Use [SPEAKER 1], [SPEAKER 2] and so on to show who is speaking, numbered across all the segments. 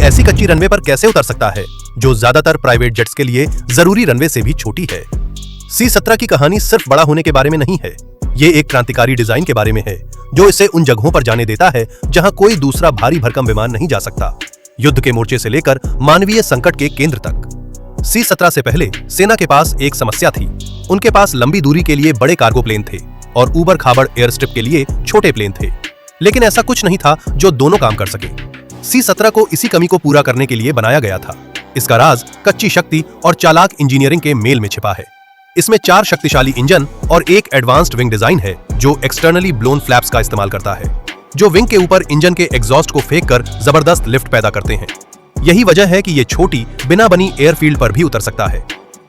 [SPEAKER 1] ऐसी कच्ची रनवे पर कैसे उतर सकता है जो ज्यादातर प्राइवेट जेट्स के लिए जरूरी रनवे से भी छोटी है। C-17 की कहानी सिर्फ बड़ा होने के बारे में नहीं है, ये एक क्रांतिकारी डिजाइन के बारे में है जो इसे उन जगहों पर जाने देता है जहां कोई दूसरा भारी भरकम विमान नहीं जा सकता, युद्ध के मोर्चे से लेकर मानवीय संकट के केंद्र तक। C-17 से पहले सेना के पास एक समस्या थी, उनके पास लंबी दूरी के लिए बड़े कार्गो प्लेन थे और ऊबड़ खाबड़ एयर स्ट्रिप के लिए छोटे प्लेन थे, लेकिन ऐसा कुछ नहीं था जो दोनों काम कर सके। C-17 को इसी कमी को पूरा करने के लिए बनाया गया था। इसका राज कच्ची शक्ति और चालाक इंजीनियरिंग के मेल में छिपा है। इसमें 4 शक्तिशाली इंजन और एक एडवांस्ड विंग डिजाइन है जो एक्सटर्नली ब्लोन फ्लैप्स का इस्तेमाल करता है, जो विंग के ऊपर इंजन के एग्जॉस्ट को फेंक कर जबरदस्त लिफ्ट पैदा करते हैं। यही वजह है कि ये छोटी बिना बनी एयरफील्ड पर भी उतर सकता है।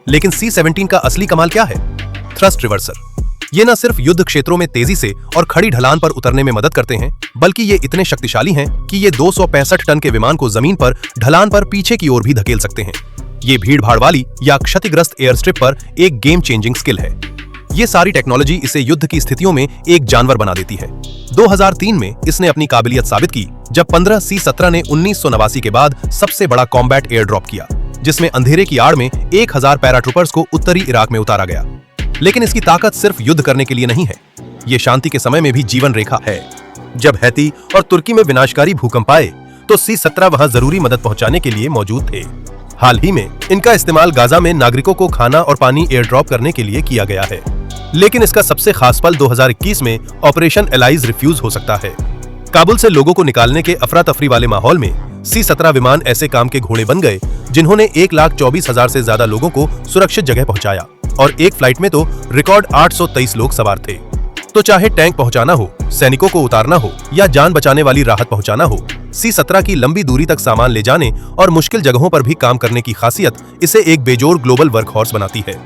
[SPEAKER 1] लेकिन C-17 का असली कमाल क्या है? Thrust reverser. ये न सिर्फ युद्ध क्षेत्रों में तेजी से और खड़ी ढलान पर उतरने में मदद करते हैं, बल्कि ये इतने शक्तिशाली हैं कि ये 265 टन के विमान को जमीन पर ढलान पर पीछे की ओर भी धकेल सकते हैं। ये भीड़ भाड़ वाली या क्षतिग्रस्त एयर स्ट्रिप पर एक गेम चेंजिंग स्किल है। ये सारी टेक्नोलॉजी इसे युद्ध की स्थितियों में एक जानवर बना देती है। 2003 में इसने अपनी काबिलियत साबित की जब 15 C-17 ने 1989 के बाद सबसे बड़ा कॉम्बैट एयर ड्रॉप किया, जिसमें अंधेरे की आड़ में 1000 पैराट्रूपर्स को उत्तरी इराक में उतारा गया। लेकिन इसकी ताकत सिर्फ युद्ध करने के लिए नहीं है, ये शांति के समय में भी जीवन रेखा है। जब हैती और तुर्की में विनाशकारी भूकंप आए तो C-17 वहां जरूरी मदद पहुंचाने के लिए मौजूद थे। हाल ही में इनका इस्तेमाल गाजा में नागरिकों को खाना और पानी एयर ड्रॉप करने के लिए किया गया है। लेकिन इसका सबसे खास पल 2021 में ऑपरेशन एलाइज रिफ्यूज हो सकता है। काबुल से लोगों को निकालने के अफरा तफरी वाले माहौल में C-17 विमान ऐसे काम के घोड़े बन गए जिन्होंने 1,24,000 से ज्यादा लोगों को सुरक्षित जगह पहुंचाया और एक फ्लाइट में तो रिकॉर्ड 823 लोग सवार थे। तो चाहे टैंक पहुंचाना हो, सैनिकों को उतारना हो या जान बचाने वाली राहत पहुंचाना हो, C-17 की लंबी दूरी तक सामान ले जाने और मुश्किल जगहों पर भी काम करने की खासियत इसे एक बेजोड़ ग्लोबल वर्कहॉर्स बनाती है।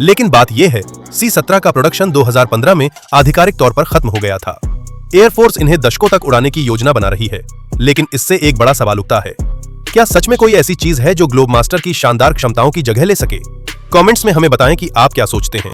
[SPEAKER 1] लेकिन बात यह है, C-17 का प्रोडक्शन 2015 में आधिकारिक तौर पर खत्म हो गया था। एयरफोर्स इन्हें दशकों तक उड़ाने की योजना बना रही है, लेकिन इससे एक बड़ा सवाल उठता है, क्या सच में कोई ऐसी चीज है जो ग्लोबमास्टर की शानदार क्षमताओं की जगह ले सके? कमेंट्स में हमें बताएं कि आप क्या सोचते हैं।